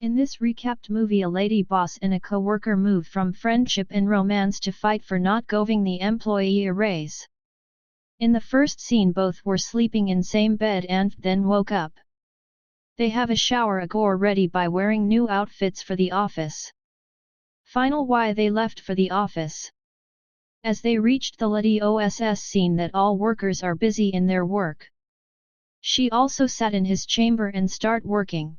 In this recapped movie, a lady boss and a co-worker move from friendship and romance to fight for not giving the employee a raise. In the first scene, both were sleeping in same bed and then woke up. They have a shower agor ready by wearing new outfits for the office. Final why they left for the office. As they reached the lady OSS scene that all workers are busy in their work. She also sat in his chamber and start working.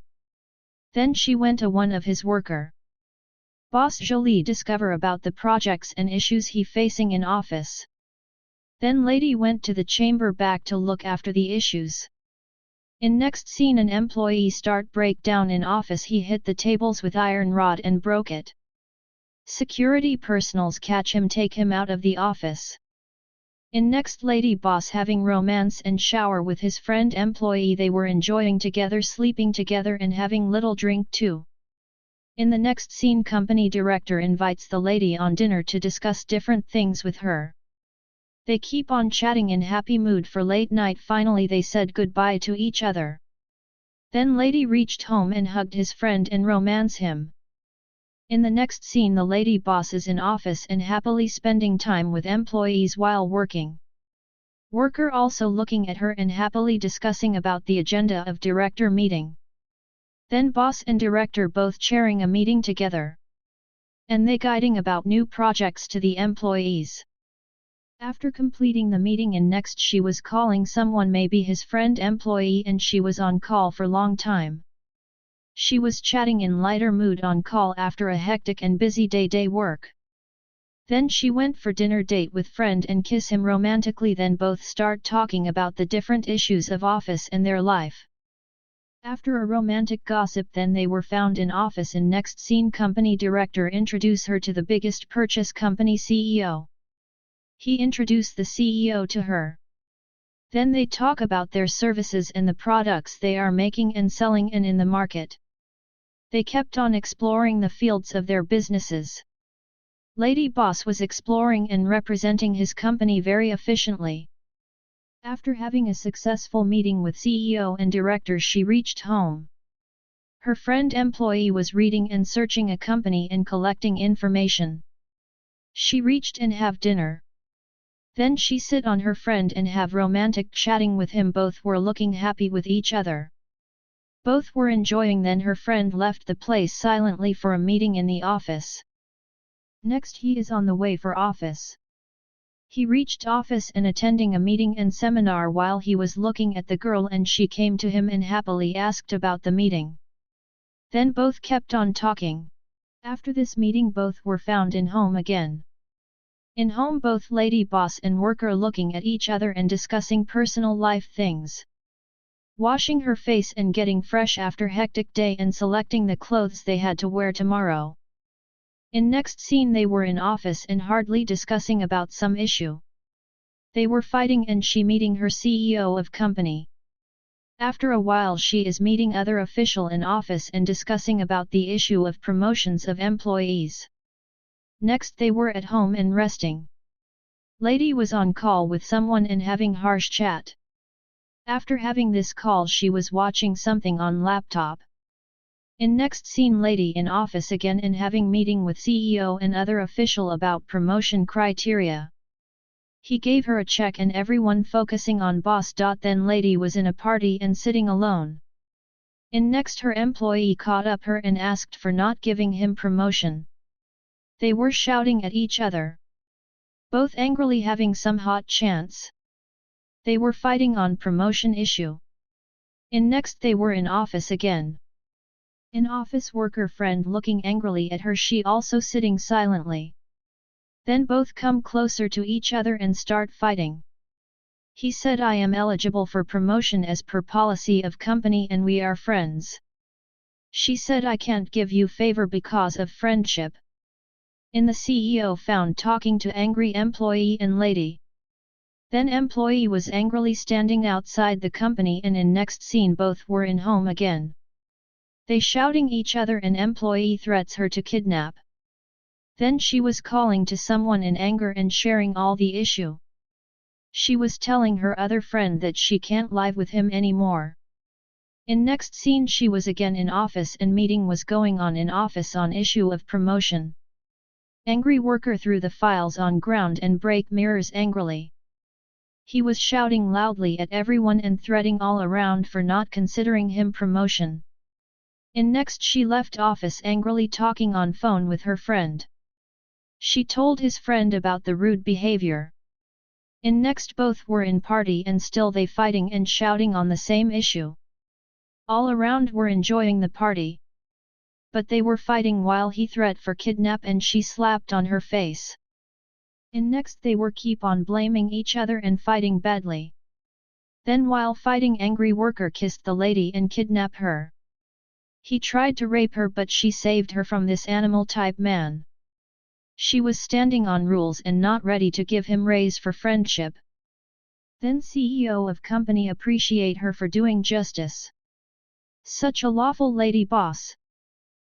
Then she went to one of his worker. Boss Jolie discover about the projects and issues he facing in office. Then lady went to the chamber back to look after the issues. In next scene, an employee start breakdown in office. He hit the tables with iron rod and broke it. Security personals catch him, take him out of the office. In next, lady boss having romance and shower with his friend employee. They were enjoying together, sleeping together and having little drink too. In the next scene, company director invites the lady on dinner to discuss different things with her. They keep on chatting in happy mood for late night. Finally they said goodbye to each other. Then lady reached home and hugged his friend and romance him. In the next scene, the lady boss is in office and happily spending time with employees while working. Worker also looking at her and happily discussing about the agenda of director meeting. Then boss and director both chairing a meeting together. And they guiding about new projects to the employees. After completing the meeting, and next she was calling someone, maybe his friend employee, and she was on call for long time. She was chatting in lighter mood on call after a hectic and busy day work. Then she went for dinner date with friend and kiss him romantically. Then both start talking about the different issues of office and their life. After a romantic gossip, then they were found in office. In next scene, company director introduce her to the biggest purchase company CEO. He introduced the CEO to her. Then they talk about their services and the products they are making and selling and in the market. They kept on exploring the fields of their businesses. Lady boss was exploring and representing his company very efficiently. After having a successful meeting with CEO and director, she reached home. Her friend employee was reading and searching a company and collecting information. She reached and have dinner. Then she sit on her friend and have romantic chatting with him. Both were looking happy with each other. Both were enjoying. Then her friend left the place silently for a meeting in the office. Next, he is on the way for office. He reached office and attending a meeting and seminar while he was looking at the girl, and she came to him and happily asked about the meeting. Then both kept on talking. After this meeting, both were found in home again. In home, both lady boss and worker looking at each other and discussing personal life things. Washing her face and getting fresh after hectic day and selecting the clothes they had to wear tomorrow. In next scene, they were in office and hardly discussing about some issue. They were fighting and she meeting her CEO of company. After a while, she is meeting other official in office and discussing about the issue of promotions of employees. Next, they were at home and resting. Lady was on call with someone and having harsh chat. After having this call, she was watching something on laptop. In next scene, lady in office again and having meeting with CEO and other official about promotion criteria. He gave her a check and everyone focusing on boss. Then lady was in a party and sitting alone. In next, her employee caught up her and asked for not giving him promotion. They were shouting at each other. Both angrily having some hot chance. They were fighting on promotion issue. In next, they were in office again. In office, worker friend looking angrily at her, she also sitting silently. Then both come closer to each other and start fighting. He said, I am eligible for promotion as per policy of company and we are friends. She said, I can't give you favor because of friendship. In the CEO found talking to angry employee and lady. Then employee was angrily standing outside the company, and in next scene both were in home again. They shouting each other and employee threats her to kidnap. Then she was calling to someone in anger and sharing all the issue. She was telling her other friend that she can't live with him anymore. In next scene she was again in office and meeting was going on in office on issue of promotion. Angry worker threw the files on ground and break mirrors angrily. He was shouting loudly at everyone and threatening all around for not considering him promotion. In next she left office angrily talking on phone with her friend. She told his friend about the rude behavior. In next both were in party and still they fighting and shouting on the same issue. All around were enjoying the party. But they were fighting while he threat for kidnap and she slapped on her face. In next they were keep on blaming each other and fighting badly. Then while fighting angry worker kissed the lady and kidnapped her. He tried to rape her but she saved her from this animal type man. She was standing on rules and not ready to give him raise for friendship. Then CEO of company appreciate her for doing justice. Such a lawful lady boss.